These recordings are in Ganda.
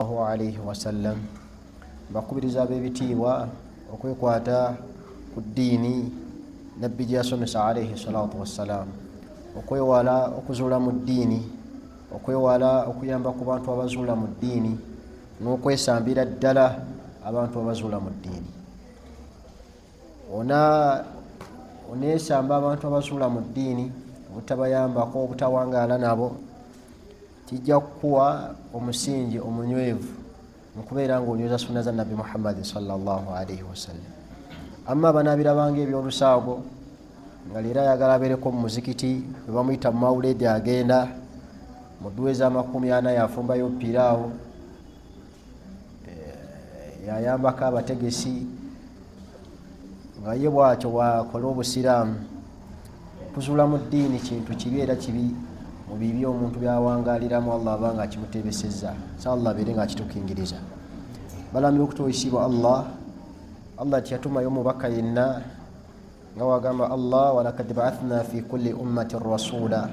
alayhi wasallam bakubiriza ab'ebitiibwa okwekwata ku ddiini nabbi gye yasomesa alayhi salatu wassalam, okwewala okuzuula mu ddiini, okwewala okuyamba ku bantu abazuula mu ddiini, n'okwesambira ddala abantu abazuula mu ddiini. Oneesamba abantu abazuula mu ddiini, obutabayambako, obutawangaala nabo, kijja kukuwa omusingi omunywevu mu kubeera ng'onyweza sunna za Nabbi Muhammad sallallahu alayhi wasallam. Amma banaabirabanga ebyolusaago nga leero ayagala abeereko mu muzikiti we bamuyita mu mawuledi, agenda mu dduwa eza40 yafumbayo piraawo, yayambako abategesi nga ye bwatyo bwakola obusiraamu. Okuzuula mu ddiini kintu kibi era kibi mu bibi omuntu byawangaaliramu Allah abanga akimutebesezza, Allah abeere nga akitukingiriza. Balamira okutuwisibwa Allah tiyatumayo mubaka yenna nga wagamba Allah walakad ba'athna fi kulli ummatin rasula.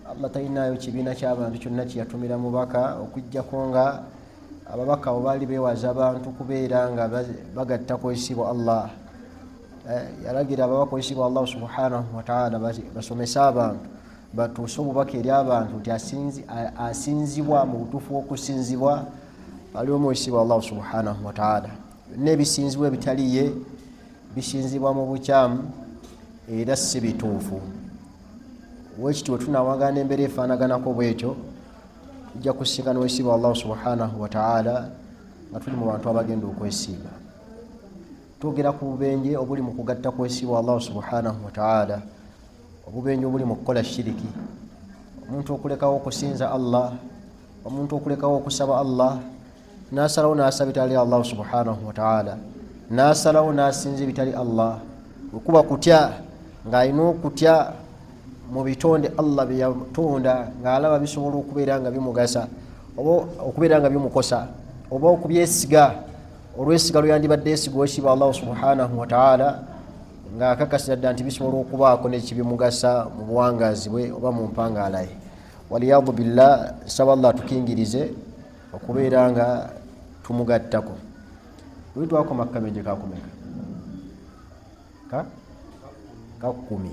Allah talinayo kibiina ky'abantu kyonna kiyatumira mubaka okujjako nga ababaka abo baali beewaza abantu kubeera nga bagatta kwesibwa Allah. Yalagira ababaka kwesibwa Allah subhanahu wa ta'ala basomesa abantu, batuuse obubaka eri abantu nti asinzibwa mu butuufu okusinzibwa ali omwesibwa Allah subhanahu wa ta'ala. N'ebisinzibwa ebitaliye bisinzibwa mu bukyamu era si bituufu. Wekiti we tunawangana n'embeera efaanaganako bwetyo, tujja kusinga n'owesibwa Allah subhanahu wa ta'ala nga tuli mu bantu abagenda okwesiiba. Twogera ku bubenje obuli mu kugatta kwesibwa Allah subhanahu wa ta'ala, obubenje obuli mu kukola shiriki, omuntu okulekawo okusinza Allah, omuntu okulekawo okusaba Allah, n'asalawo n'asaba bitali Allah subhanahu wa ta'ala, n'asalawo n'asinza bitali Allah. Okuba kutya ng'alina okutya mu bitonde Allah bye yatonda ng'alaba bisobola okubeera nga bimugasa oba okubeera nga bimukosa, oba okubyesiga olwesiga lweyandibadde yesigwa owesibwa Allah subhanahu wa ta'ala nga akakasira ddala nti bisobola okubaako nekibimugasa mu buwangaazi bwe oba mu mpangaala ye. Waliyadu billah, saba Allah tukingirize okubeera nga tumugattako. Lwe twakoma akabenje kakumeka kakumi,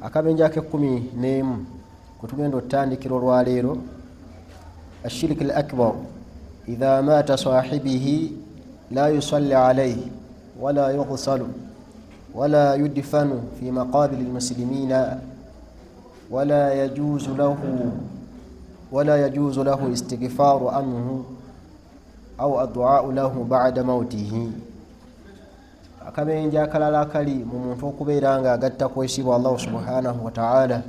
akabenje ake11 kutugenda otandikira olwaleero. Ashiriki al-akbar idha mata sahibihi la yusalli alayhi wala yughsalu ولا يدفن في مقابر المسلمين ولا يجوز له استغفار عنه أو الدعاء له بعد موته. Akabenje akalala akali mu muntu okubeera nga agatta kwesibwa Allah subhanahu wa ta'ala,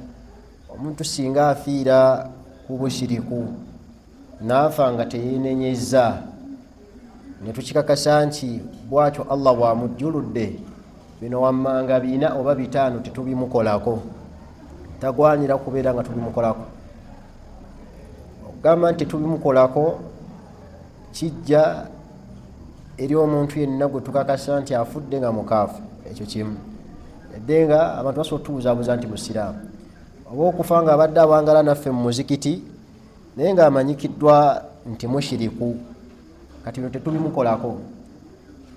omuntu singa afiira ku bushiriku n'afa nga teyeenenyezza, ne tukikakasa nti bwatyo Allah bwamujjuludde, bino wammanga 4 oba 5 tetubimukolako, tagwanira kubeera nga tubimukolako. Ogamba nti tubimukolako kijja eri omuntu yenna gwe tukakasa nti afudde nga mukaafu, ekyo kimu. Edde nga abantu basobola otubuzabuza nti musiraamu, oba okufa nga abadde awangala naffe mu muzikiti naye nga amanyikiddwa nti mushiriku, kati bino tetubimukolako.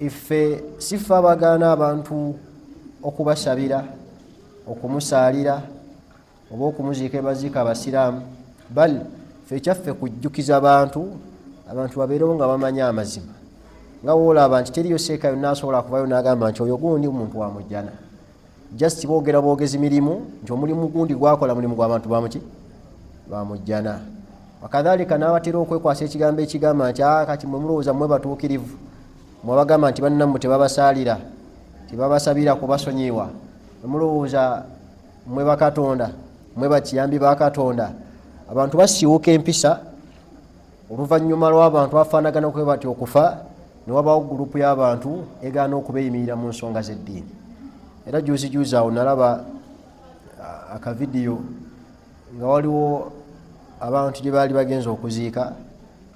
Iffe sifa abagaana abantu okubasabira, okumusaalira oba okumuziika baziika abasiraamu, bal ffe kyaffe kujjukiza abantu babeerewo nga bamanya amazima. Nga woolaba nti teriyo seeka yonna asobola kuvayo n'agamba nti oyo gundi muntu wa mujjana, just boogera boogezi mirimu nti omulimu gundi gwakola mulimu gw'abantu bamujjana. Wakadhalika n'abatera okwekwasa ekigambo ekigamba nti kati mwe mulowooza mmwe batuukirivu, mwabagamba nti bannammwe tebabasaalira, tebabasabira kubasonyiwa, mulowooza mwe bakatonda, mwe bakiyambi ba Katonda. Abantu basiiwuka empisa oluvannyuma lw'abantu bafaanagana kwe bati okufa, ne wabawo gurupu y'abantu egaana okubeeyimirira mu nsonga z'eddiini. Era juuzi awo nalaba akavidiyo nga waliwo abantu gye baali bagenza okuziika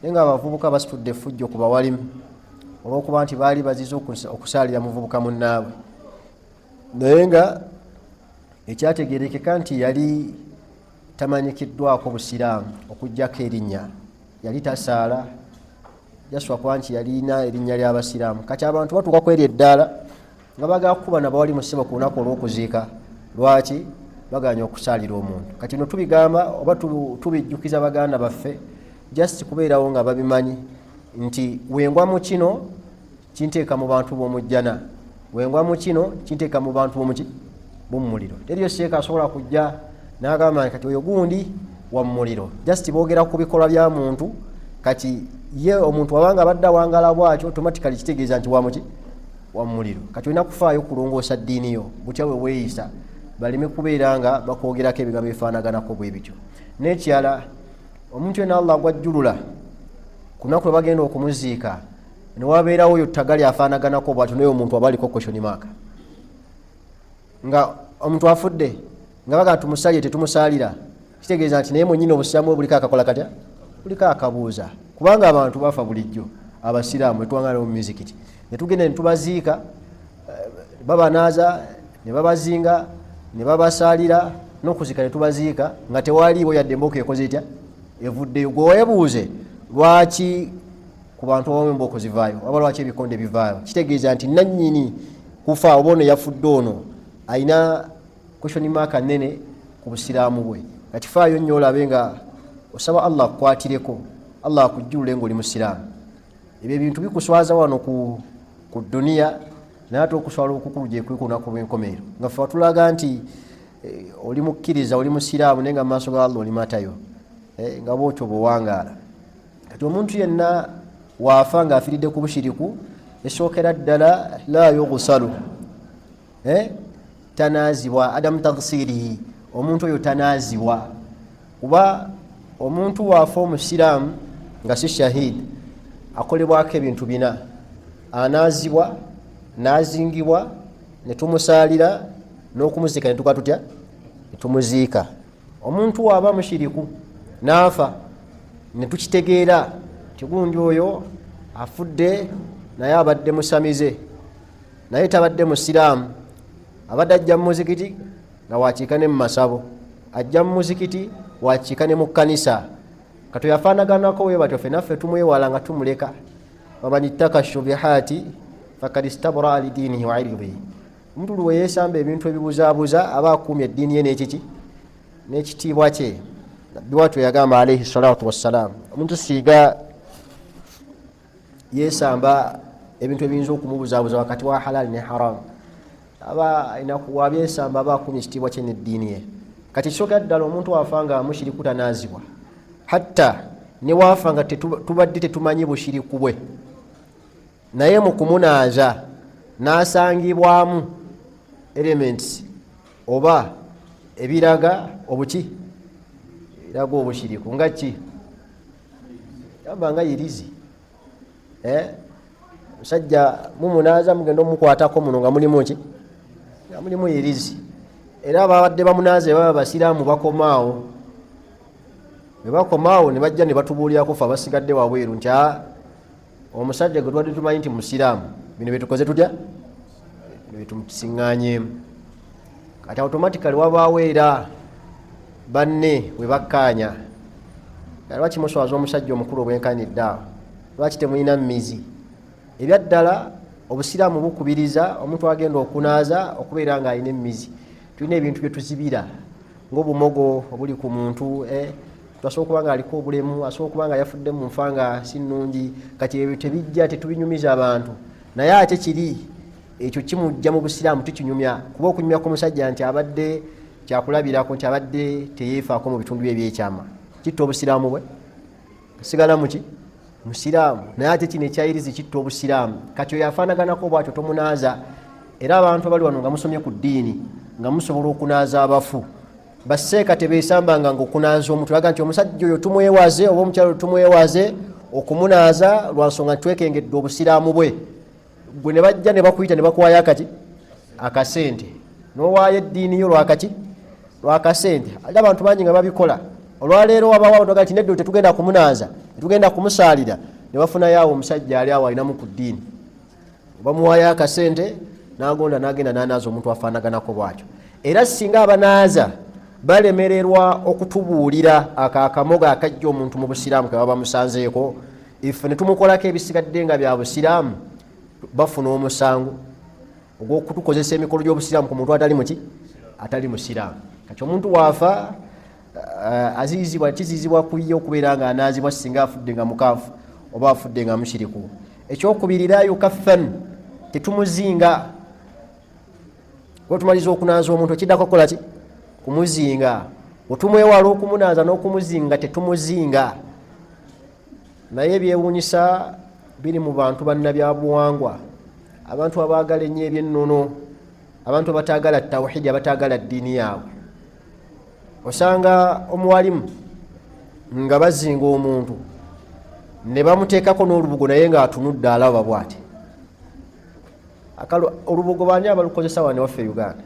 naye nga abavubuka basitudde effujjo ku bawalimu olw'okuba nti baali bazize okusaalira muvubuka munnaabwe, naye nga ekyategeerekeka nti yali tamanyikiddwako busiraamu okujjako erinnya, yali tasaala jaswa kwanchi yalina erinnya ly'abasiraamu kati abantu batuuka kweri eddala nga bagakuba na bawali musiba ku lunaku olw'okuziika lwaki baganya okusaalira omuntu kati no tubigamba oba tubijjukiza baganda baffe just kubeerawo nga babimanyi nti wengwa mu kino kinteeka mu bantu b'omujjana wengwa mu kino kinteeka mu bantu b'omumuliro teriyo sheeka asobola kujja n'agamba kati oyo gundi wa muliro just boogera ku bikolwa bya muntu kati ye omuntu wabanga badda wangala bwakyo automatically kitegeeza nti wa muliro kati olina kufaayo kulongoosa ddiini yo butya we weeyisa baleme kubeera nga bakwogerako ebigambo bifaanaganako bwe bityo n'ekirala omuntu yena Allah gwajjulula ku lunaku lwe bagenda okumuziika ne wabeerawo oyo ttagali afaanaganako bwatyo naye omuntu aba aliko question mark nga omuntu afudde nga baga tumusalire tetumusaalira kitegeeza nti naye mwennyini obusiraamu buliko akakola katya buliko akabuuza kubanga abantu bafa bulijjo abasiraamu etwangala mu mizikiti netugenda netubaziika babanaaza ne babazinga ne babasaalira n'okuzika ne tubaziika nga tewaliiwo yadde embooko ekoze etya evuddeyo gwe weebuuze lwaki ku bantu abamu embooko zivaayo oba lwaki ebikonde bivaayo kitegeeza nti nannyini kufa oba ono yafudde ono ayina question mark nnene ku busiraamu bwe kati faayo nnyo olabe nga osaba Allah akukwatireko Allah akujjulule ng'oli musiraamu ebyo ebintu bikuswaza wano ku duniya naye ate okuswala okukulu gye kuli ku lunaku lw'enkomerero nga ffe watulaga nti oli mukkiriza oli musiraamu naye nga mu maaso ga Allah oli matayo nga bwotyo bwewangaala kati omuntu yenna waafa ng'afiridde ku bushiriku esookera ddala la yughsalu tanaazibwa adamu taghsirihi omuntu oyo tanaazibwa kuba omuntu waafa omusiraamu nga si shahidi akolebwako ebintu bina anaazibwa naazingibwa ne tumusaalira n'okumuziika ne tukola tutya ne tumuziika omuntu waaba mushiriku n'afa ne tukitegeera kigundi oyo afudde naye abadde musamize naye tabadde musiraamu abadde ajja mu muzikiti nga wakiika ne mu masabo ajja mu muzikiti wakiika ne mu kkanisa kati yafaanaganako we batyo ffe naffe tumwewala nga tumuleka waman ittaka shubihaati fakad istabraa lidiinihi wa irdihi omuntu lwe yeesamba ebintu ebibuzaabuza aba akuumye eddiini ye n'ekiki n'ekitiibwa kye nabbi wattu yagamba alaihi salatu wassalamu omuntu siiga yeesamba ebintu ebiyinza okumubuzaabuza wakati wa halali ne haramu aba wabyesamba aba akuumye ekitiibwa kye n'eddiini ye kati kisookera ddala omuntu wafa nga mushiriku tanaazibwa hatta ne waafa nga tubadde tetumanyi bushiriku bwe naye mu kumunaaza n'asangibwamu elements oba ebiraga obuki ebiraga obushiriku nga ki yamba nga yirizi musajja mumunaaza mugenda omukwatako muno nga mulimu ki nga mulimu yirizi era ababadde bamunaaza baba basiraamu bakomaawo bwe bakomaawo ne bajja ne batubuulirako fe abasigadde wabweru nti omusajja gwe tubadde tumanyi nti musiraamu bino byetukoze tutya bino byetumusiŋŋaanyeemu kati automatically wabaawo era banne we bakkaanya lwaki muswaza omusajja omukulu obwenkanidde awo lwaki temulina mmizi ebyaddala obusiraamu bukubiriza omuntu agenda okunaaza okubeera nga alina emmizi tulina ebintu bye tuzibira ng'obumogo obuli ku muntu asobola okuba nga aliko obulemu asobola okuba nga yafudde mu nfa nga si nnungi kati ebyo tebijja tetubinyumiza abantu naye ate kiri ekyo kimujja mu busiraamu tukinyumya kuba okunyumya k'omusajja nti abadde kyakulabirako nti abadde teyeefaako mu bitundu bye ebyekyama kitta obusiraamu bwe sigala muki musiraamu naye ate kino ekyayirizi kitta obusiraamu kati oyo afaanaganako bwatyo tomunaaza era abantu abali wano nga musomye ku ddiini nga musobola okunaaza abafu baseeka tebeesambanga ngaokunaaza omuntu laga nti omusajja oyo tumwewaze oba omukyalo tumwewaze okumunaaza lwansonga ntwekengedde obusiraamu bwe gwe ne bajja ne bakuyita ne bakuwaayo akasente n'owaayo eddiini yo lwakasente ate abantu bangi nga babikola olwaleero wabawa nti neddo tetugenda kumunaaza tetugenda kumusaalira ne bafunayo awo omusajja ali awo alinamu ku ddiini bamuwaayo akasente n'agonda n'agenda n'anaaza omuntu afaanaganako bwatyo era singa abanaaza balemererwa okutubuulira akamogo akajja omuntu mu busiraamu ke baba bamusanzeeko ife ne tumukolako ebisigadde nga bya busiraamu bafuna omusango ogw'okutukozesa emikolo gy'obusiraamu ku muntu atali musiraamu. Kati omuntu waafa kizizibwa kuye okubeera nga anaazibwa singa afudde nga mukaafu oba afudde nga mushiriku. Ekyokubiri la yukaffan, tetumuzinga. Wetumaliza okunaaza omuntu ekiddako kola ki? Kumuzinga. Wetumwewala okumunaaza n'okumuzinga tetumuzinga. Naye ebyewuunyisa biri mu bantu bannabyabuwangwa, abantu abaagala ennyo eby'ennono, abantu abataagala tawhidi, abataagala ddiini yaabwe. Osanga omuwalimu nga bazinga omuntu ne bamuteekako n'olubugo naye ng'atunudde alaba bw'ati. Olubugo baani abalukozesa wano waffe Uganda?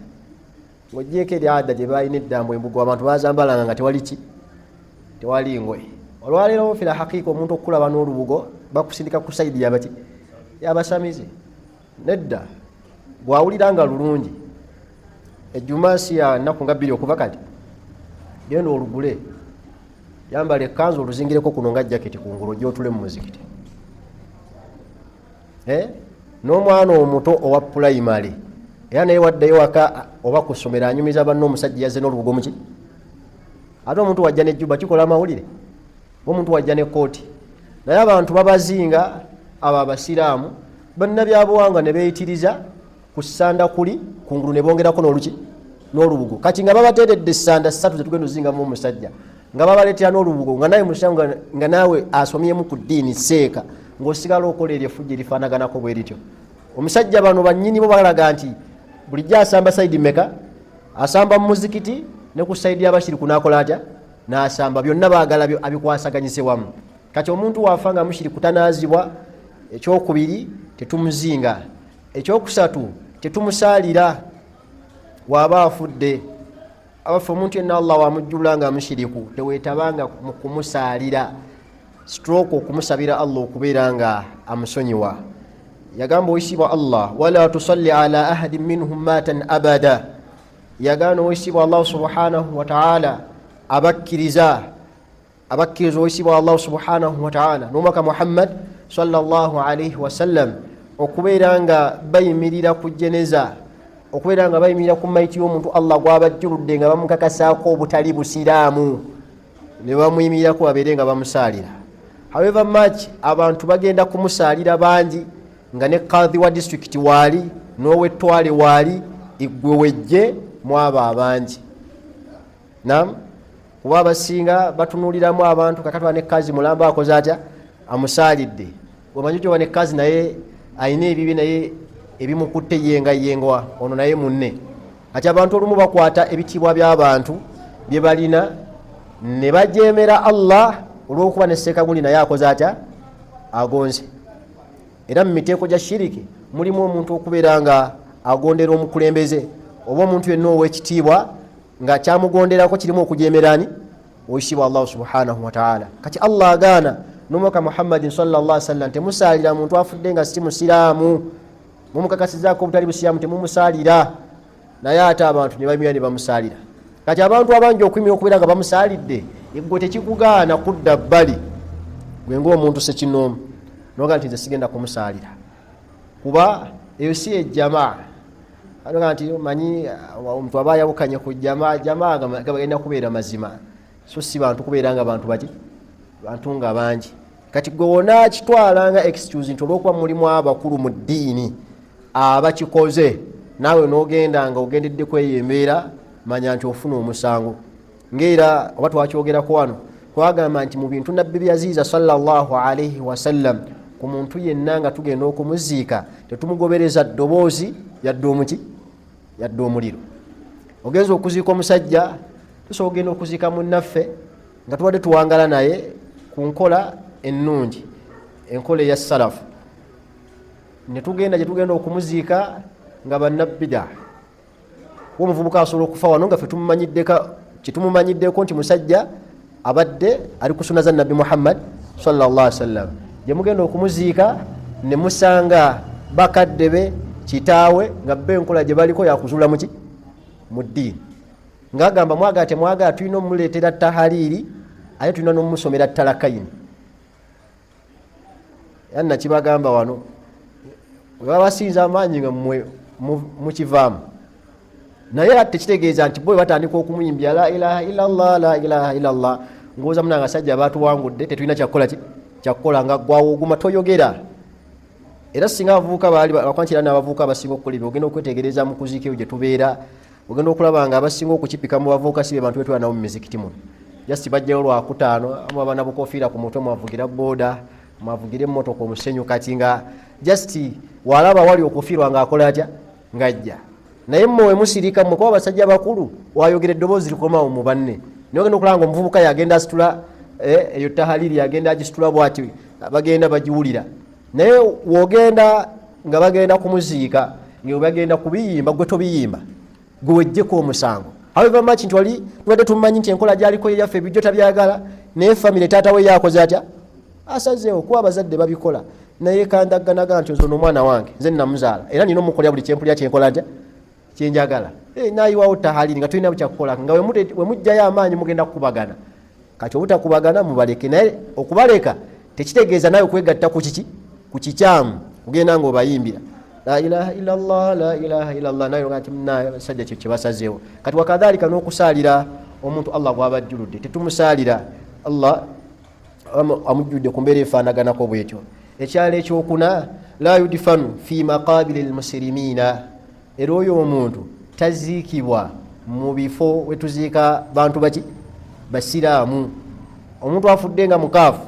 Ng'oggyeko eryada gye baalina eddambo embugo abantu baazambalanga nga tewali ngoye. Olwaleero fira haqiqa omuntu okulaba n'olubugo bakusindika ku sayidi y'abasamize. Nedda bw'awulira nga lulungi ejjumaasi ya nnaku nga 2 okuva kati genda olugule, yambala ekkanzu oluzingireko kuno nga jaketi kungulu gy'otule mu muzikiti. N'omwana omuto owa pulayimale era naye waddeyo waka oba ku ssomero anyumiza banne omusajja yazze n'olubugo muki. Ate omuntu wajja n'ejjuba kikola amawulire, omuntu wajja n'ekkooti. Naye abantu babazinga abo abasiraamu bannabyabuwangwa ne beeyitiriza ku ssanda kuli kungulu ne bongerako n'olubugo. Kati nga babateeredde essanda 3 zetugenda ozingamu omusajja nga babaleetera n'olubugo nga naye musiraamu nga naawe asomyemu ku ddiini seeka ng'osigala okola eryefujja erifaanaganako bwe lityo. Omusajja bano bannyini bo balaga nti bulijjo asamba sayidi meka, asamba mu muzikiti ne ku sayidi y'abashiriku n'akola atya n'asamba. Byonna baagala abikwasaganyise wamu. Kati omuntu waafa nga mushiriku tanaazibwa. Ekyokubiri tetumuzinga. Ekyokusatu tetumusaalira waaba afudde. Abafe omuntu yenna Allah wamujjula nga mushiriku teweetabanga mu kumusaalira, stroke okumusabira Allah okubeera nga amusonyiwa. Yagamba oyisibwa Allah wala tusalli ala ahadin minhum matan abada. Yagamba oyisibwa Allah subhanahu wa ta'ala abakkiriza oyisibwa Allah subhanahu wa ta'ala n'omwaka Muhammad sallallahu alayhi wa sallam okubeera nga bayimirira ku jeneza, okubeera nga bayimirira ku maiti y'omuntu Allah gw'abajjuludde nga bamukakasaako obutali busiraamu ne bamuyimirirako babeere nga bamusaalira. However much abantu bagenda kumusaalira bangi nga ne kadhi wa district waali n'ow'ettwale waali igwe wejje mwaba abangi. Kuba abasinga batunuuliramu abantu kakatwa ne kazi mulamba akoze atya amusaalidde. Omanyi gyoba ne kazi naye ayina ebibi naye ebimukutte yengwa ono naye munne. Kati abantu olumu bakwata ebitiibwa by'abantu bye balina ne bajeemera Allah olw'okuba ne Ssekaguli naye akoze atya agonze. Era mu miteeko gya shiriki mulimu omuntu okubeera nga agondera omukulembeze oba omuntu yenna ow'ekitiibwa nga kyamugonderako kirimu okujeemerani oyisibwa Allah subhanahu wa ta'ala. Kati Allah agaana n'omwaka Muhammadin sallallahu alaihi wasallam temusaalira muntu afudde nga si musiraamu, mumukakasizaako obutali busiraamu temumusaalira. Naye ate abantu ne bamira ne bamusaalira. Kati abantu abangi okwimira okubeera nga bamusaalidde egwe tekikugaana kudda bbali gwe ng'omuntu sekinoomu noga nti nze sigenda kumusaalira kuba eyo si ejjamaa. Anoga nti manyi omuntu aba yawukanye ku jamaa gabagenda kubeera mazima, so si bantu kubeera nga bantu nga bangi. Kati gwe wona kitwala nga excuse nti olw'okuba mulimu abakulu mu ddiini abakikoze naawe n'ogenda nga ogendedde kweyembeera, manya nti ofuna omusango. Ng'era oba twakyogerako wano twagamba nti mu bintu nabbi byaziiza sallallahu alaihi wasallam ku muntu yenna nga tugenda okumuziika tetumugobereza ddoboozi yadde omuliro. Ogenza okuziika omusajja tusobola ogenda okuziika munnaffe nga tubadde tuwangala naye ku nkola ennungi, enkola eya salafu. Ne tugenda gye tugenda okumuziika nga bannabbidaa. Omuvubuka asobola okufa wano nga ffe kitumumanyiddeko nti musajja abadde ali ku sunna za Nabbi Muhammad sallallahu alaihi wasallam. Gye mugenda okumuziika ne musanga bakadde be kitaawe nga bbe enkola gye baliko yakuzuula mu ddiini. Ng'agamba mwagala tulina omuleetera tahaliri ate tulina n'omusomera talakayini. yanna kibagamba wano babasinza amaanyi nga mukivaamu naye tekitegeeza nti bwe batandika okumuyimbya la ilaha illallah la ilaha illallah ngoza munanga sajja batuwangudde tetulina kyakukola nga gwawoguma toyogera. Era singa abavubuka baali bakwankira n'abavubuka abasinga okukola ogenda okwetegereza mu kuziika eyo gye tubeera ogenda okulaba nga abasinga okukipika mu bavubuka si be bantu betwala nabo mu mizikiti muno just bajjayo lwakutaano amu abana bukofiira ku mutwe mwavugira booda mwavugire emmotoka omusenyu kati nga just walaba wali okufiirwa ng'akola atya ng'ajja naye mwe musirika mwe kuba abasajja bakulu wayogera eddoboozi likomawo mu banne naye ogenda okulaba nga omuvubuka yagenda asitula eyo tahaliri yagenda agisitula bwati bagenda bagiwulira naye wogenda nga bagenda kumuziika nga bagenda kubiyimba gwe tobiyimba gwe wejjeko omusango however much nti wali tubadde tumanyi nti enkola gyaliko yaffe ebijjo tabyagala naye famire taata we yakoze atya asazeewo kuba abazadde babikola naye kandaganaga nti ozono omwana wange nze namuzaala era nina omukolera buli kyempulira kyenkola ntya kyenjagala nayiwawo tahaliri nga tulina bukyakukola nga we mujjayo amaanyi mugenda kukubagana kati obutakubagana mubaleke naye okubaleka tekitegeeza naye okwegatta ku kiki ku kikyamu kugenda nga obayimbira la ilaha illallah la ilaha illallah naye ngati sajja kye basazeewo kati wakadhalika n'okusaalira omuntu Allah gwabajjuludde tetumusalira Allah amujjudde ku mbeera efaanaganako bwetyo. Ekyalo ekyokuna la yudfanu fi maqabili lmusirimiina era oyo omuntu taziikibwa mu bifo wetuziika bantu baki basiraamu. Omuntu afudde nga mukaafu,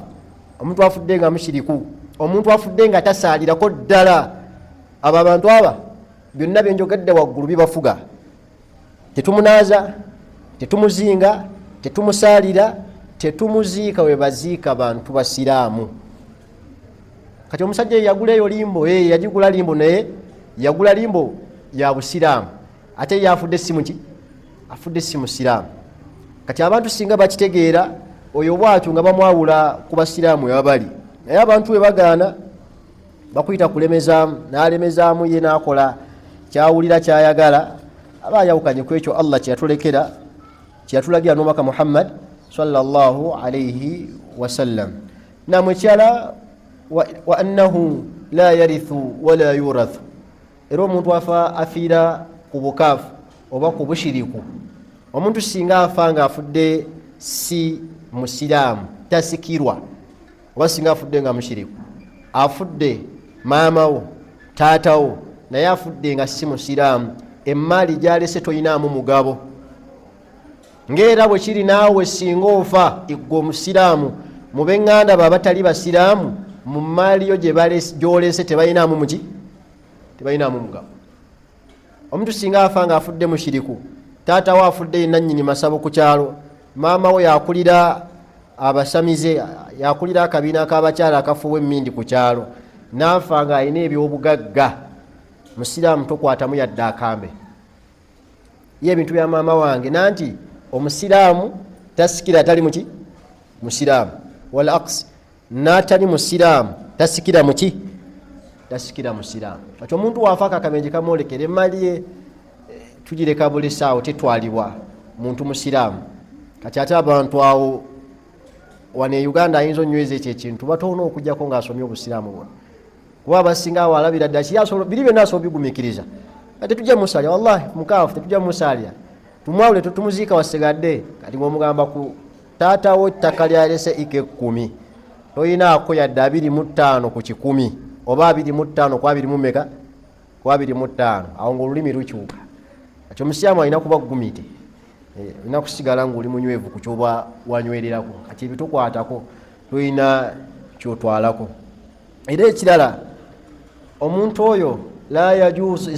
omuntu afudde nga mushiriku, omuntu afudde nga tasaalirako ddala, abo abantu aba byonna byenjogedde waggulu bibafuga. Tetumunaaza, tetumuzinga, tetumusaalira, tetumuziika we baziika bantu basiraamu. Kati omusajja yagula eyo limbo yagigula limbo naye yagula limbo ya busiraamu ate yafudde si muki afudde si musiraamu. Kati abantu singa bakitegeera oyo bwatyo nga bamwawula ku basiraamu yabali naye abantu we bagaana bakuyita kulemezaamu n'alemezaamu ye n'akola kyawulira kyayagala aba ayawukanye ku ekyo Allah kyeyatulekera kyeyatulagira n'omubaka Muhammad sallallahu alayhi wasallam. Namwekyala wa annahu la yarithu wala yurathu, era omuntu afiira ku bukaafu oba ku bushiriku. Omuntu singa afa nga afudde si musiraamu tasikirwa, oba singa afudde nga mushiriku, afudde maamawo taatawo naye afudde nga si musiraamu, emmaali gyalese toyinaamu mugabo. Ng'era bwe kiri naawe singa ofa igwe omusiraamu mu b'eŋŋanda baba batali basiraamu mu mmaali yo gy'olese tebayinaamu muki tebayinaamu mugabo. Omuntu singa afa nga afudde mushiriku, taatawo afudde yenna nnyini masabo ku kyalo, maama we yakulira abasamize, yakulira akabiina k'abakyala akafuuwa emmindi ku kyalo, n'afa nga alina ebyobugagga, musiraamu tokwatamu yadde akambe. Ye ebintu bya maama wange nanti omusiraamu tasikira atali muki musiraamu, wal aqs n'atali musiraamu tasikira muki tasikira musiraamu. Kati omuntu wafaako akabenje kamwolekera emmaali ye tugireka buli saawo tetwalibwa muntu musiraamu. Kati ate abantu awo wano e Uganda ayinza onyweza ekyo ekintu batoona okugjako ng'asomye obusiraamu bwona, kuba abasinga awo alabira ddala biri byonna asobola bigumiikiriza. Kati tujja musalya wallahi mukaafu tetujja musalya tumwawule tutumuziika wasigadde. Kati ng'omugamba ku taatawo ettaka lyalese ike 10 toyinaako yadde 25 ku 100 oba 25 ku 20 mumeka ku 25, awo ng'olulimi lukyuka. Kati omusiraamu alina kuba gumite, olina kusigala ng'oli munywevu ku kyoba wanywererako. Kati ebitukwatako toyina kyotwalako. Era ekirala omuntu oyo la yajuuzu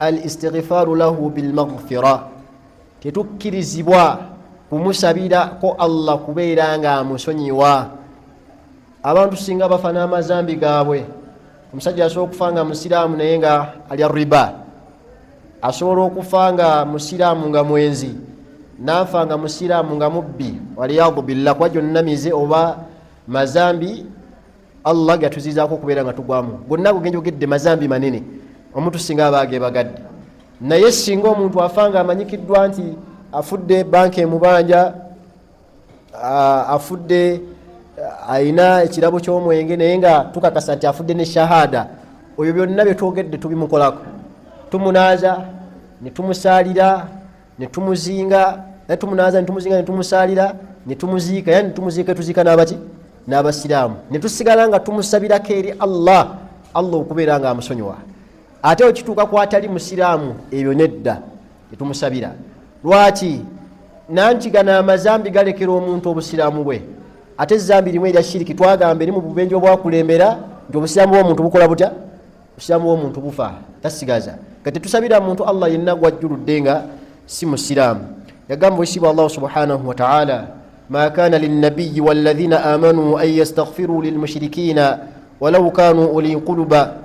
al istighfaaru lahu bil maghfira, tetukkirizibwa kumusabirako Allah kubeera nga amusonyiwa. Abantu singa bafa n'amazambi gaabwe, omusajja asobola okufa nga musiraamu naye nga alya riba, asobola okufa nga musiraamu nga mwenzi, n'afa nga musiraamu nga mubbi, waliyadu billah, kuba gyonna mize oba mazambi Allah gatuzizaako okubeera nga tugwamu. Gonna gugenjogedde mazambi manene omuntu singa aba agebagadde. Naye singa omuntu afa nga amanyikiddwa nti afudde banka emubanja, afudde aina ekirabo ky'omwenge naye nga tukakasa nti afudde ne shahada, oyo byonna bye twogedde tubimukolako. Tumunaza ne tumusaalira ne tumuzinga, ne tumunaza ne tumuzinga ne tumusaalira ne tumuziika, yani tumuziika tuziika n'abaki n'abasiraamu, ne tusigala nga tumusabirako eri Allah okubeera nga amusonyiwa. Ate okituuka ku atali musiraamu, ebyo nedda tetumusabira. Lwaki? Nanti gana amazambi galekera omuntu obusiraamu bwe. Ate zambi limu erya shiriki twagamba erimu bubenje obwakulembera nti obusiraamu bw'omuntu bukola butya? Obusiraamu bw'omuntu bufa, tasigaza. Kati tusabira muntu Allah yenna gwajjuludde nga si musiraamu. Yagamba ekitiibwa Allah subhanahu wa ta'ala, ma kana linnabiyyi walladhina amanu an yastaghfiru lilmushrikina walau kanu uli quluba.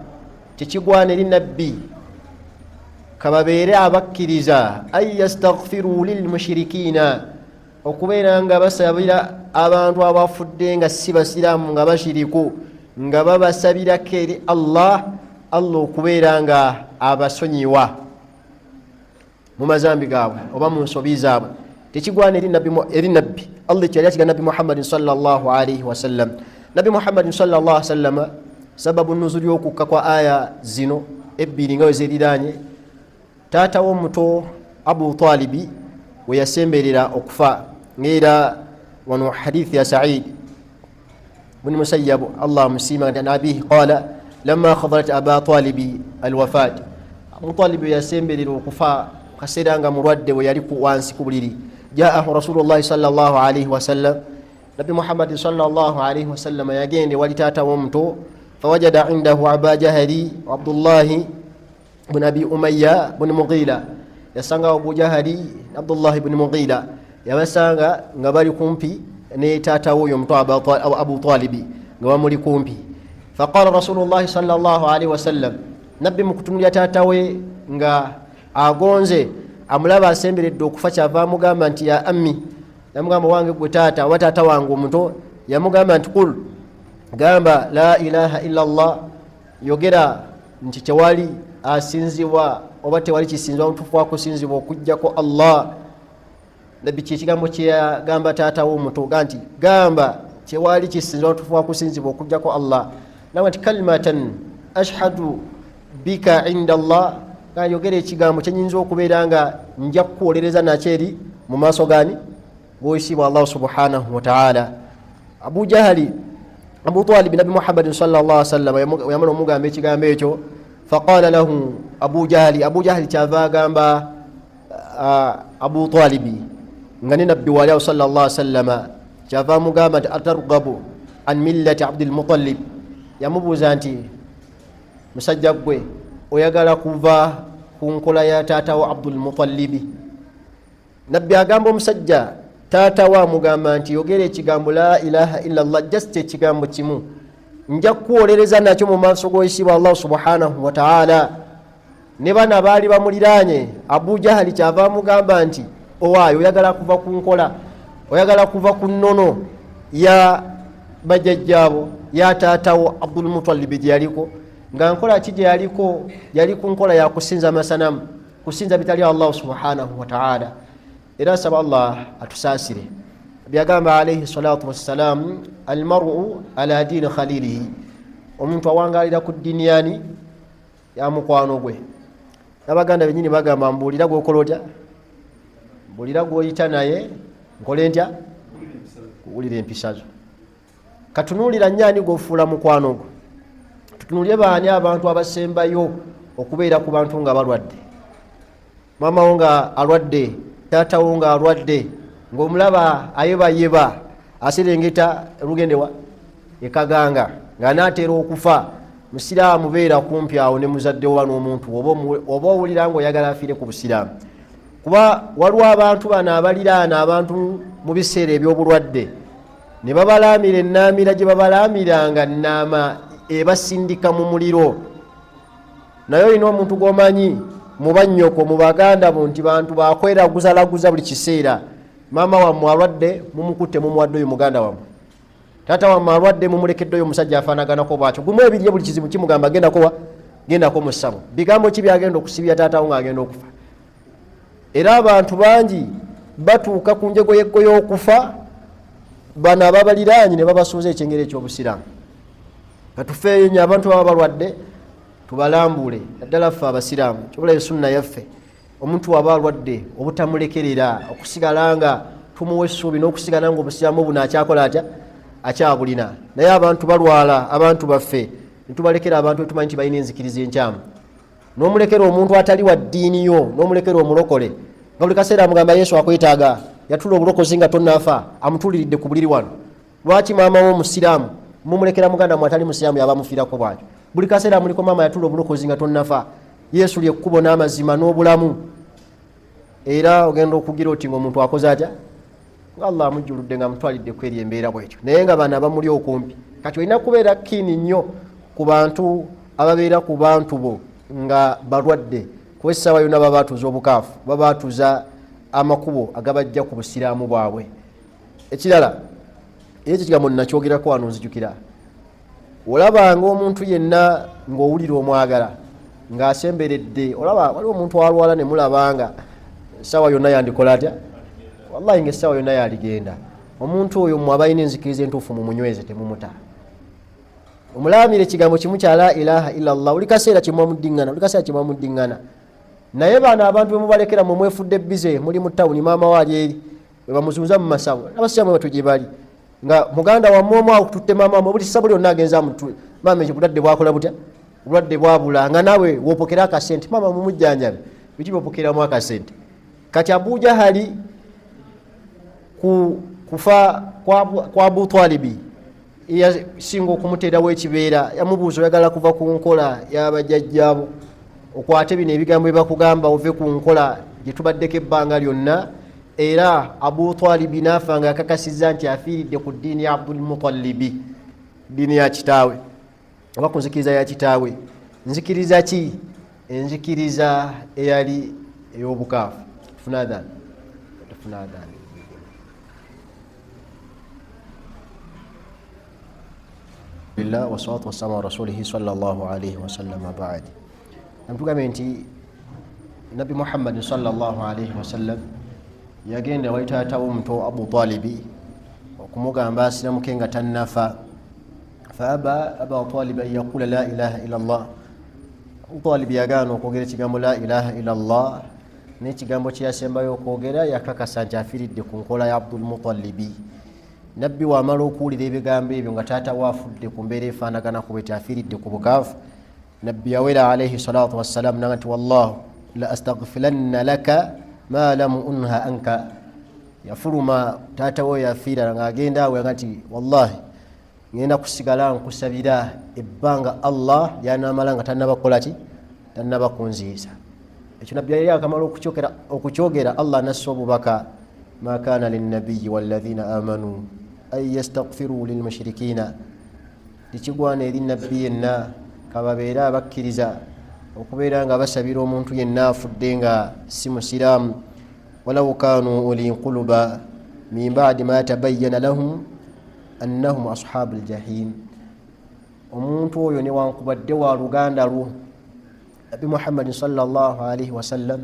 Tekigwana eri nabbi kababeere abakkiriza an yastaghfiru lilmushrikina, okubeera nga basabira abantu abafudde nga si basiraamu nga bashiriku, nga babasabirako eri Allah okubeera nga abasonyiwa mu mazambi gaabwe oba mu nsobi zaabwe. Tekigwana eri nabbi Allah kyali akiga Nabbi Muhammadin sallallahu alaihi wasallam. Nabbi Muhammadin sallallahu alaihi wasallam sababu nuzuli okukka kwa aya zino ebbiri nga wezeriranye, taata w'omuto Abu Talibi we yasemberera okufa. Ngera wano hadithi ya Sa'id bin Musayyab Allah musima nabihi qala lamma khadarat Aba Talibi alwafat, Abu Talib yasemberera okufa kaseera nga mulwadde we yali wansi ku buliri. Jaahu Rasulullah sallallahu alaihi wasallam, Nabi Muhammad sallallahu alaihi wasallam yagende wali taata w'omuto, fawajada indahu Aba Jahali wa Abdullah bin Abi Umayya bin Mughila. Yasanga Abu Jahali Abdullah bin Mughila yabasanga nga bali kumpi ne taata w'oyo omuto Abu Talibi nga bamuli kumpi. Faqala Rasulullah sallallahu alaihi wasallam, Nabbi mukutunulya taata we nga agonze amulaba asemberedde okufa, kyava amugamba nti ya ammi, yamugamba wange gwe taata wa taata wange omuto, yamugamba nti qul, gamba la ilaha illa Allah, yogera nti tewali asinzibwa oba tewali kisinzibwa mutuufu wakusinzibwa okujjako Allah. Nabbi kyekigambo kyeyagamba taata w'omuto nti gamba tewali kisinzibwa mutuufu wakusinzibwa okujjako Allah. Nawe nti kalimatan ashhadu bika inda Allah, yogera ekigambo kyenyinza okubeera nga nja kuwolereza nakyo eri mu maaso gani g'oyisibwa Allah subhanahu wa ta'ala. Abu Jahali Abu Talib Nabi Muhammad sallallahu alaihi wasallam yamala omugamba ekigambo ekyo. Faqala lahu Abu Jahali kyava agamba Abu Talibi nga ne Nabbi waliawo sallallahu alaihi wasallam kyava amugamba nti atarghabu an millati Abdul Muttalib. Yamubuuza nti musajja gwe oyagala kuva ku nkola ya taata wa Abdul Muttalib? Nabbi agamba omusajja taata wa amugamba nti yogera ekigambo la ilaha illa Allah, just ekigambo kimu, nja kuwolereza nakyo mu maaso g'oyisibwa Allah subhanahu wa ta'ala. Ne bana baali bamuliranye, Abu Jahali kyava amugamba nti owaayo oyagala kuva ku nkola, oyagala kuva ku nnono ya bajjajjaabo ya taata wa Abdul Muttalib gye yaliko, nga nkola ki gye yaliko? Yali ku nkola ya kusinza amasanamu, kusinza bitali Allah subhanahu wa ta'ala. Era saba Allah atusaasire. Byagamba alayhi salatu wassalam, almar'u ala dini khalilihi, omuntu awangalira ku ddiini yani ya mukwano gwe. N'abaganda bennyini bagamba mbuulira gw'okola otya, mbuulira gw'oyita naye nkole ntya, kuwulira empisa zo. Katunuulira nnyani gw'ofuula mukwano gwo, tutunuulire baani abantu abasembayo okubeera ku bantu nga balwadde. Mama wo nga alwadde, taata wo nga alwadde, ng'omulaba ayebayeba aserengeta lugendewa ekaganga ng'anaatera okufa, musiraamu beera kumpi awo ne muzadde wa n'omuntu oba owulira ng'oyagala afiire ku busiraamu. Kuba waliwo abantu bano abaliraana abantu mu biseera eby'obulwadde ne babalaamira ennaamira gye babalaamiranga nnaama ebasindika mu muliro. Naye olina omuntu gw'omanyi mu bannyoko mu baganda bo nti bantu bakweraguza buli kiseera. Maama wammwe alwadde mumukutte mumuwadde oyo muganda wammwe, taata wammwe alwadde mumulekedde oyo omusajja afaanaganako bwatyo, gumu ebirye buli kizibu kimugamba gendako mu ssabo. Bigambo ki byagenda okusibya taata wo ng'agenda okufa? Era abantu bangi batuuka ku njego y'okkufa bana ababaliraanyi ne babasuuza ekyengero eky'obusiraamu. Katufeeyo nnyo abantu baba balwadde tubalambule naddala ffe abasiraamu kyobula sunna yaffe omuntu waba alwadde obutamulekerera okusigala nga tumuwa essuubi n'okusigala nga obusiraamu buno akyakola atya akyabulina. Naye abantu balwala abantu baffe nitubalekera abantu etumanyi nti balina enzikiriza enkyamu n'omulekera omuntu atali wa ddiini yo n'omulekera omulokole nga buli kaseera amugamba Yesu akwetaaga yatula obulokozi nga tonnafa amutuliridde ku buliri wano. Lwaki maama wo musiraamu mumulekera muganda mu atali musiraamu yaba mufiirako bwatyo? Buli kaseera muliko maama yatula obulokozi nga tonnafa. Yesu lyekkubo n'amazima n'obulamu. Era ogenda okugira oti ng'omuntu akoze atya Allah amujjuludde nga mutwalidde kweri embeera bwetyo naye nga bana bamuli okumpi. Kati olina kubeera kiini nnyo ku bantu ababeera ku bantu bo nga balwadde kuba essaawa yonna baba batuuza obukaafu baba batuuza amakubo agabajja ku busiraamu bwabwe. Ekirala ekyo kigambo nakyogerako wano nzijukira olabanga omuntu yenna ng'owulira omwagala ng'asemberedde olaba waliwo omuntu alwala ne mulabanga essaawa yonna yandikola atya wallahi ng'essaawa yonna yaligenda. Omuntu oyo mmwe abalina enzikiriza entuufu mu munyweze temumuta. Omulaamire ekigambo kimu kya la ilaha illallah buli kaseera kimwamuddingana naye baana abantu bemubalekera mwe mwefudde bize muli mu tawuni maama waali eri bwe bamuzuuza mu masawo abasiraamu batu gye bali nga muganda wammwe omu akututte maama wamwe buli ssabuli yonna agenza amutwe maama ekyo bulwadde bwakola butya bulwadde bwabula nga nawe wopokera akasente maama mumujjanjabe biki bwopokeramu akasente. Kati Abu Jahali kufa kwa Abu Talibi yasinga okumuteerawo ekibeera yamubuuza oyagala kuva ku nkola y'abajjajjaabo okwate bino ebigambo bye bakugamba ove ku nkola gye tubaddeko ebbanga lyonna. Era Abu Talibi n'afa nga yakakasizza nti afiiridde ku ddiini ya Abdul Mutalibi ddiini ya kitaawe oba ku nzikiriza ya kitaawe. Nzikiriza ki? Enzikiriza eyali ey'obukaafu. Tufuna adhaani billah wa salatu wassalamu ala rasulihi sallallahu alayhi wa sallam ba'd. Namtugambe nti Nabi Muhammad sallallahu alayhi wa sallam yagenda wali taatawo omuto Abu Talibi okumugamba asiramuke nga tannafa faaba Abu Talibi an yaqula la ilaha illa Allah. Abu Talibi yagaana okwogera ekigambo la ilaha illa Allah n'ekigambo kye yasembayo okwogera yakakasa nti afiiridde ku nkola ya Abdul Mutalibi. Nabbi wamala okuwulira ebigambo ebyo nga taata waafudde ku mbeera efaanagana ku bwe afiiridde ku bukaafu Nabbi yawera alayhi salatu wassalam naga nti wallahu la astaghfiranna laka ma lam unha anka. Yafuluma taata we yafiira nga agenda awe nti wallahi ngenda kusigala nkusabira ebbanga Allah lyanamala nga tannabakola ki tannabakunziisa. Ekyo Nabbi yali akamala okukyogera Allah nassa obubaka ma kana linnabiyyi walladhina amanu an yastaghfiru lilmushrikina. Tikigwana eri nabbi yenna kababeera abakkiriza okubeera nga basabira omuntu yenna afudde nga si musiraamu walaw kanu uli quluba min ba'di ma tabayyana lahum annahum ashabul jahim. Omuntu oyo newankubadde wa luganda lwo Nabi Muhammad sallallahu alayhi wa sallam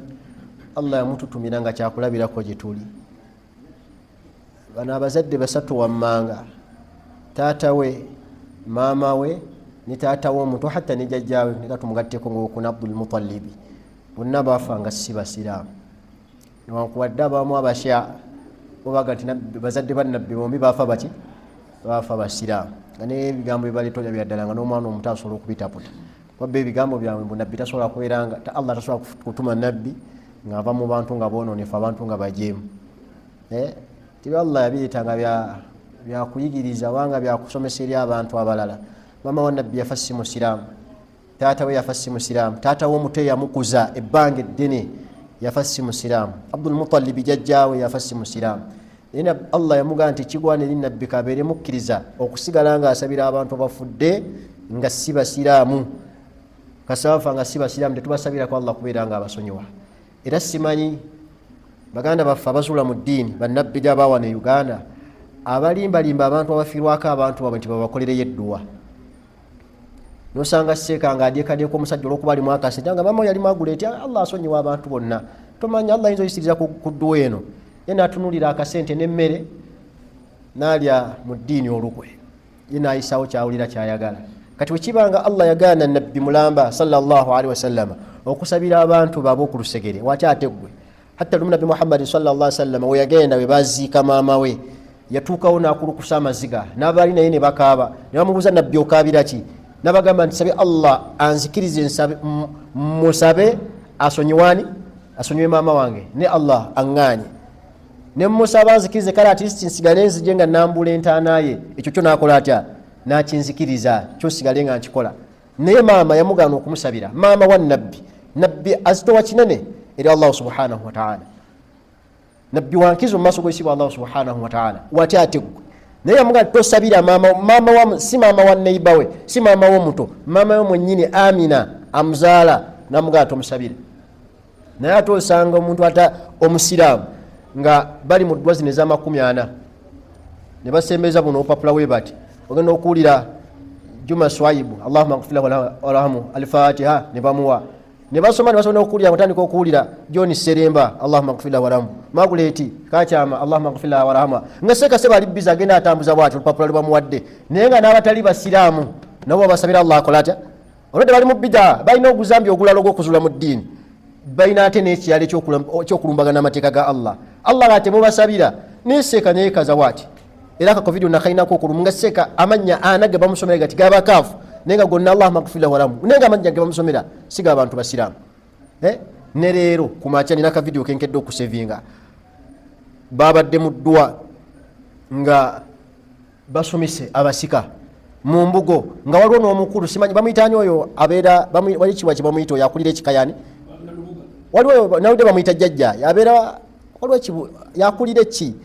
Allah yamututumira nga kyakulabirako gye tuli. Bano abazadde basatu wammanga taata we maama we ne taata w'omuntu hatta ne jjajjaawe ne gatumugatteko ng'okuna Abdul Mutalibi bonna baafa nga si basiraamu. Newankubadde abamu abasya obaga nti bazadde ba Nabbi bombi baafa baki baafa basiraamu nga n'ebigambo byebaletoja byaddala nga n'omwana omuto asobola okubitaputa wabba ebigambo byabwe mbu Nabbi tasobola kubeera nga Allah tasobola kutuma Nabbi ng'ava mu bantu nga boonoonefu abantu nga bajeemu. Tibi Allah yabireeta nga byakuyigiriza wanga byakusomesa eri abantu abalala. Mama wa Nabbi yafa si musiraamu, taata we yafa si musiraamu, taata w'omuto yamukuza ebbanga eddene yafa si musiraamu, Abdul Mutalibi jjajjaawe yafa si musiraamu. Naye Allah yamugamba nti kigwana eri Nabbi kabeere mukkiriza okusigala nga asabira abantu abafudde nga si basiraamu. Kasabafa nga si basiraamu tetubasabirako Allah kubeera nga abasonyiwa. Era simanyi baganda baffe abazuula mu ddiini bannabbi gy'abaawa ne Uganda abalimbalimba abantu abafiirwako abantu baabwe nti babakolereyo edduwa. Nosanga seeka nga adyekadyeko omusajja olw'okuba alimu akasente nga mama yali magula eti Allah asonyiwa abantu bonna. Tomanya Allah ayinza oyisiriza ku dduwa eno ye n'atunuulira akasente n'emmere nalya mu ddiini olukwe yinaayisawo kyawulira kyayagala. Kati wekibanga Allah yagaana nabbi mulamba sallallahu alaihi wasallam okusabira abantu baabo ku lusegere wakyate gwe hatta lumu nabbi Muhammad sallallahu alaihi wasallam we yagenda we baziika maama we yatuukawo n'akulukusa amaziga n'abaali naye ne bakaaba ne bamubuuza nabbi okaabira ki n'abagamba nti sabe Allah anzikirize nsabe musabe asonyiwani asonyiwe maama wange ne Allah aŋŋaanye ne musaba anzikirize kale ati nsigale nzije nga nambula entaana ye ekyo kyo n'akola atya n'akinzikiriza kyo sigale nga nkikola naye maama yamugaana okumusabira maama wa nabbi azitowa kinene eri Allah subhanahu wa ta'ala nabbi wankizo mu maaso g'ekitiibwa Allah subhanahu wa ta'ala wati ate gwe naye yamugaa tosabira maama wa si maama wa neiba we si maama wo muto maama we mwennyini Amina amuzaala namugaa tomusabire naye ate osanga omuntu ata omusiraamu nga bali mu ddwa zino ez'amakumi-40 ne basembeza buno opapula we bati ogenda okuwulira Juma Swaibu Allahumma ighfir lahu warhamhu al-Fatiha ne bamuwa ne basoma ne basoma okuwulira batandika okuwulira John Seremba Allahumma ighfir lahu warhamhu Maguleti Kachama Allahumma ighfir lahu warhamhu nga seka bali biza agenda atambuza bwati olupapula lwamuwadde naye nga n'abatali basiraamu nabo basabira Allah akolata olwedde bali mu bid'a balina oguzambi ogulala ogw'okuzula mu ddiini balina ate n'ekiyala ekyokulumbagana amateeka ga Allah ate mubasabira neseka naye kaza bwati era ka covid nakainako okulumanga seka amanya anage bamusomera gati gabakaafu nenga gonna Allahumma ighfir lahu warhamhu nenga amanya ge bamusomera siga abantu basiramu ne leero kumacha nina ka video kenkedde okusevinga babadde mu ddwa nga basomise abasika mu mbugo nga waliwo n'omukulu simanyi bamuyitani oyo abeera wali kiwa kye bamuyita oyo akulira ekikayani waliwo nawudde bamuyita jjajja yabeera waliwo ekibu yakulira eki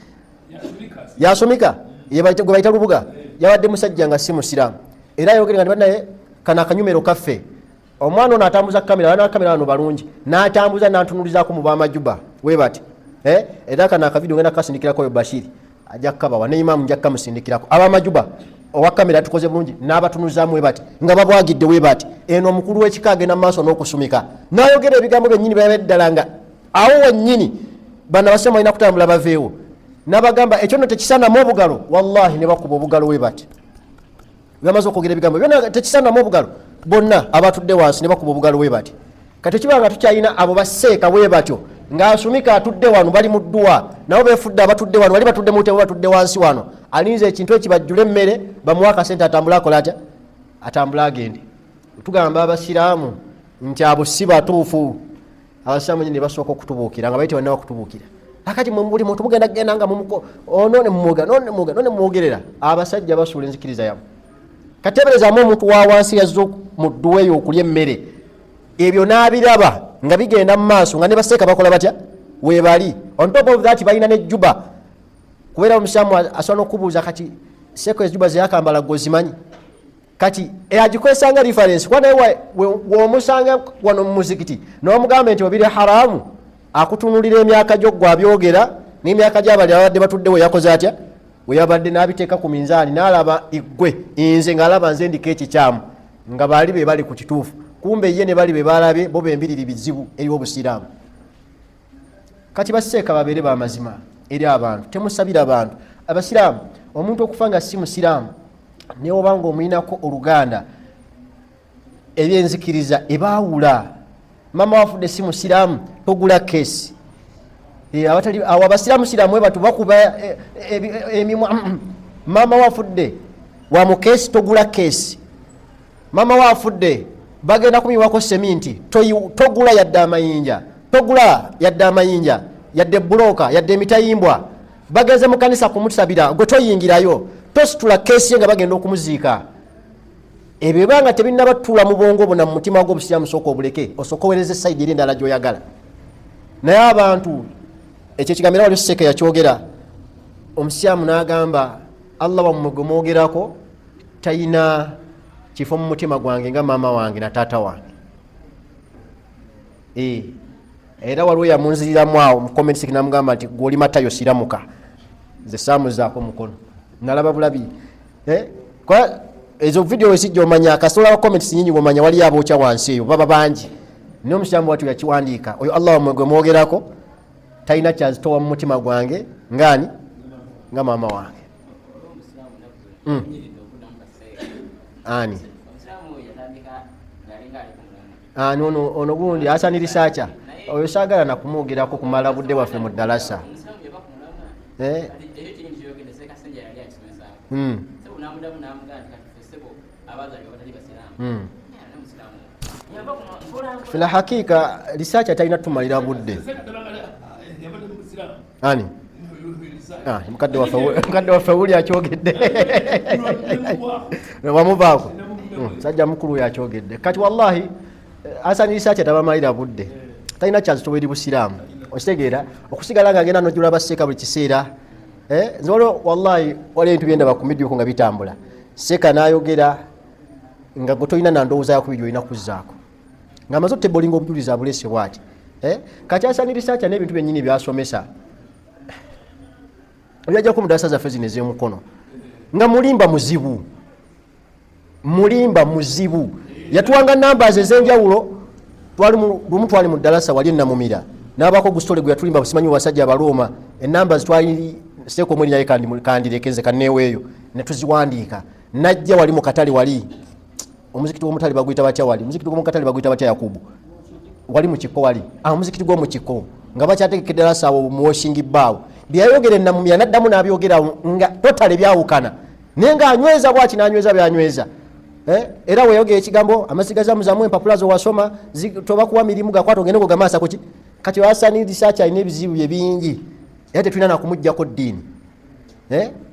yasomika gwe bayita lubuga yabadde musajja nga si musiraamu era yogere nga naye kana akanyumero kaffe omwana ono atambuza kamera bana kamera bano balungi n'atambuza n'antunulizaako mu bamajuba we bati era kana akavidiyo ngenda kasindikirako oyo Bashiri ajja kukabawa ne imamu njja kukamusindikirako abamajuba owa kamera tukoze bulungi n'abatunuzaamu we bati nga babwagidde we bati eno omukulu w'ekika agenda mu maaso n'okusumika n'ayogera ebigambo byennyini byabadde ddala nga awo wennyini bana basema balina kutambula baveewo nabagamba ekyo nno tekisaanamu obugalo wallahi ne bakuba obugalo we bati bamaze okwogera ebigambo byonna tekisaanamu obugalo bonna abatudde wansi ne bakuba obugalo we bati kati ekibanga tukyalina abo baseeka we batyo ng'asumika atudde wano bali mu ddwa nabo beefudde abatudde wano bali batudde mu ntebe batudde wansi wano alinza ekintu ekibajjula emmere bamuwa akasente atambula akola atya atambula agende tugamba abasiraamu nti abo si batuufu abasiraamu ne basooka okutubuukira nga bayite banna bakutubuukira akati buli muntu mugenda kugenda nga none mumwogerera abasajja basuula enzikiriza yabo kateberezaamu omuntu wa wansi yazze mu ddwa eyo okulya emmere ebyo n'abiraba nga bigenda mu maaso nga ne baseeka bakola batya webali on top of that balina nejjuba kubeera omusiraamu asobola n'okubuuza kati seeko ejuba zeyakambala gozimanyi kati agikwesanga reference kuba naye womusanga wano mu muzikiti n'omugamba nti wabiri haramu akutunulira emyaka gyo gwe abyogera n'emyaka gy'abali abadde batuddewo yakoze atya we yabadde n'abiteeka ku minzaani n'alaba igwe nze ng'alaba nze ndiko ekikyamu nga baali be bali ku kituufu kumbe ye ne bali be balabye bo bembiriri bizibu eri obusiraamu kati baseeka babeere bamazima eri abantu temusabira abantu abasiraamu omuntu okufa nga si musiraamu naye obanga omuyinako oluganda ebyenzikiriza ebaawula mama wafudde si musiraamu togula keesi awo abasiraamu siraamu webatu bakuba emimwa mama wafudde wa mukeesi togula keesi mama wafudde bagenda kumiwako seminti togula yadde amayinja togula yadde amayinja yadde buloka yadde emitayimbwa bagenze mu kanisa kumusabira gwe toyingirayo tositula keesi ye nga bagenda okumuziika ebyo banga tebinnabatuula mu bwongo buna mu mutima gw'obusiraamu sooka obuleke osooka owereza esayidi eri endala gy'oyagala naye abantu ekyo ekigambiro wali Seeka yakyogera omusiraamu n'agamba Allah wammwe gwe mwogerako talina kifo mu mutima gwange nga maama wange na taata wange era waliwo yamunziriramu awo mu comments namugamba nti gwoli Matayo siramuka nze saamuzaako mukono nalaba bulabi ezo video wesijja omanya kasola wa comments nyingi omanya wali abookya wansi eyo baba bangi naye omusiraamu watu yakiwandiika oyo Allah wammwe gwe mwogerako talina kyazitowa mu mutima gwange ngani nga maama wange ani ono gundi Hassan Risacha oyo saagala nakumwogerako kumala budde waffe mu ddalasa fila hakika Risacha talina tumalira budde ani mukadde waffe wuli akyogedde wamuvaako sajja mukulu yakyogedde kati wallahi Hassan Risacha tabamalira budde talina kyazitoberi busiraamu okitegeera okusigala nga agenda nojula baseeka buli kiseera nze waliwo wallahi waliwo ebintu byendaba ku midioko nga bitambula seeka n'ayogera nga gwe tolina nandowooza yakubi gyolina kuzzaako nga amaze otebolinga obujulizi abulese bwati kati Hassan Risacha n'ebintu byennyini byasomesa byajjako mu ddalasa zaffe zino ez'omukono nga mulimba muzibu yatuwanga numbers ez'enjawulo lumu twali mu ddalasa wali enamumira n'abaako gusitole gwe yatulimba busimanyi basajja abaloma enumbers twali seeko omweri naye kandirekeze kanneeweeyo ne tuziwandiika najja wali mu katale wali omuzikiti gw'omutale baguyita batya wali omuzikiti gw'omukatale baguyita batya Yakubu wali mu kiko wali omuzikiti gw'omu kiko nga bakyategeka eddalasa awo mu washing bbaawo byayogera enamumira n'addamu n'abyogera nga totale byawukana naye nga anyweza bwaki n'anyweza byanyweza era weyogera ekigambo amasigaza muzamu empapula zo wasoma toba kuwa mirimu gakwata ogende gogamasa kuki kati Hassan Risacha alina ebizibu bye bingi era tetulina nakumuggyako ddiini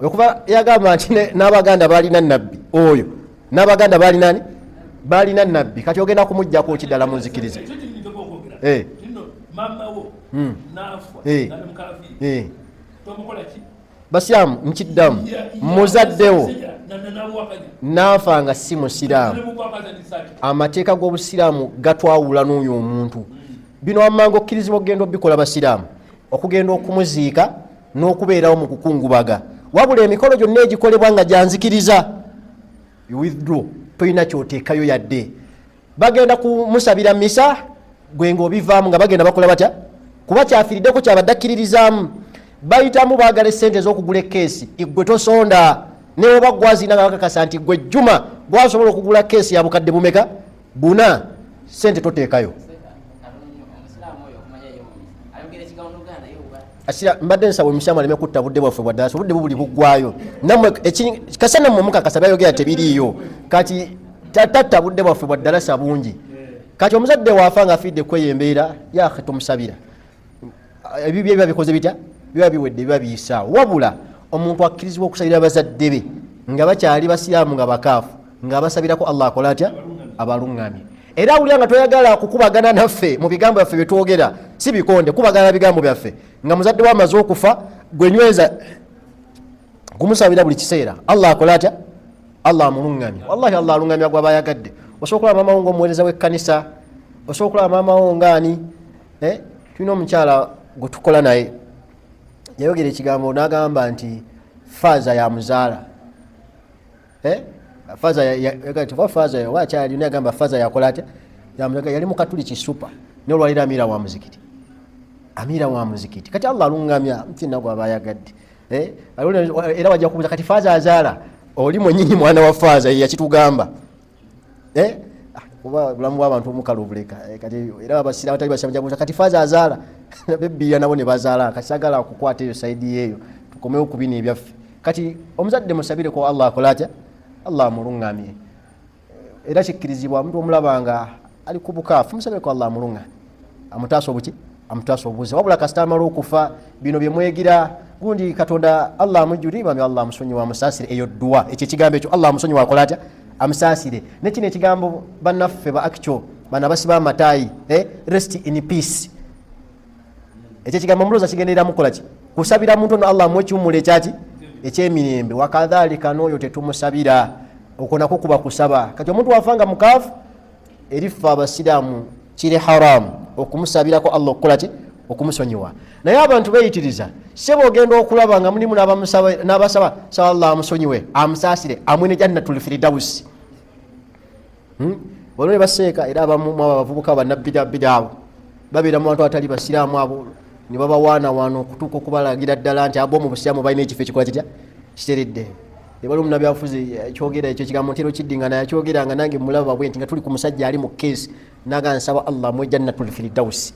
okuva yagamba nti n'Abaganda balina nabbi oyo n'Abaganda balina nabbi kati ogenda kumuggyako kiddala munzikiriza basiraamu nkiddamu muzaddewo naafa nga si musiraamu amateeka g'obusiraamu gatwawula n'oyo omuntu bino wammanga okkirizibwa okugenda obikola basiraamu okugenda okumuziika n'okubeerawo mu kukungubaga wabula emikolo gyonna egikolebwa nga gyanzikiriza withdraw tolina kyoteekayo yadde bagenda kumusabira misa gwe ng'obivaamu nga bagenda bakola batya kuba kyafiriddeko kyabadde akkiririzaamu bayitamu baagala essente ez'okugula ekeesi igwe tosonda newe bagwazina nga bakakasa nti gwe Juma bwasobola okugula keesi ya bukadde bumeka buna sente toteekayo asira mbadde nsaba omushamu aleme kutta budde bwaffe bwa ddalasa budde bubuli buggwayo nammwe kasana mmwe mukakasa bayogera tebiriiyo kati tatta budde bwaffe bwa ddalasa bungi kati omuzadde waafa nga afidde kweyembeera yahe tomusabira ebibyo biba bikoze bitya biba biwedde biba biyisaawo wabula omuntu akkirizibwa okusabira abazadde be nga bakyali basiraamu nga bakaafu nga basabirako Allah akola atya abalungamye era awulira nga toyagala kukubagana naffe mu bigambo byaffe byetwogera si bikonde kubagana bigambo byaffe nga muzadde we amaze okufa gwenyweza kumusabira buli kiseera Allah akola atya Allah amulungamye wallahi Allah alungamya gwe abayagadde osobola okulaba maama wo ng'omuweereza w'ekkanisa osobola okulaba maama wo ngaani tulina omukyala gwe tukola naye yayogera ekigambo n'agamba nti faaza ya muzaala faaza wakyali nagamba faaza yakola atya yali mukatuli kisupa nolwalira amira wa muzikiti kati Allah alungamya mtina gwa bayagadde era wajja kubuza kati faaza azaala oli mwenyini mwana wa faaza yakitugamba kuba bulamu bw'abantu omukalu obuleka kati era abasira batali bashamjabuza kati faaza azaala bebbiya nabo ne bazaala kasagala okukwata eyo saidi yeyo tukomewo ku bino ebyaffe kati omuzadde musabireko Allah akola atya Allah amulungamye era kikkirizibwa omuntu omulabanga ali ku bukaafu musabireko Allah amulungamye amutaasa obuki amutaasa obuze wabula kasita amala okufa bino bye mwegira gundi Katonda Allah amujjuli bambi Allah amusonyiwa amusaasire eyo dduwa ekyo ekigambo ekyo Allah amusonyiwa akola atya amusaasire nekino ekigambo bannaffe ba akcho bana basiba amataayi rest in peace ekyo ekigambo mulooza kigenderera mukola ki kusabira muntu ono Allah amuwe kiwummula ekyaki ekyemirembe wakadhalika n'oyo tetumusabira okonako kuba kusaba kati omuntu wafanga mukaafu eriffe abasiraamu kiri haramu okumusabirako Allah okukola ki okumusonyiwa naye abantu beyitiriza sebo ogenda okulaba nga mulimu n'abasaba saba Allah amusonyiwe amusaasire amwine jannatul firdausi waliwo ne baseeka era abamu abavubuka bannabbidabbida abo babeera mu bantu abatali basiraamu abo ne babawaana wano okutuuka okubalagira ddala nti abo mu busiraamu balina ekifo ekikola kitya kiteredde ebali omunabi afuze kyogera ekyo kigambo ntero kiddingana yakyogeranga nange mulaba bwe nti nga tuli ku musajja ali mu keesi naga nsaba Allah mwe jannatul firdausi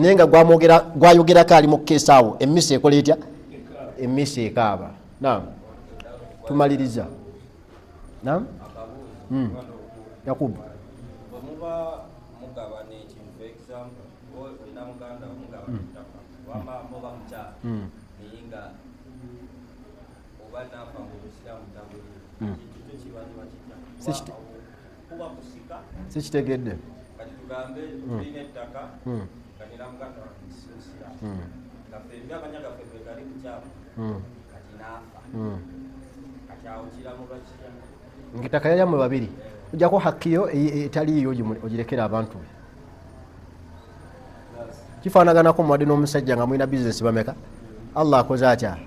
naye nga gwayogerako ali mu keesi awo emmisa ekola etya emmisa ekaaba naam tumaliriza naam Yakubu sikitegedde ngitaka yalyamwe babiri ojjako hakkiyo etaliyo ogirekera abantu kifaanaganako muwadde n'omusajja nga mulina bizinesi bameka Allah akoze atya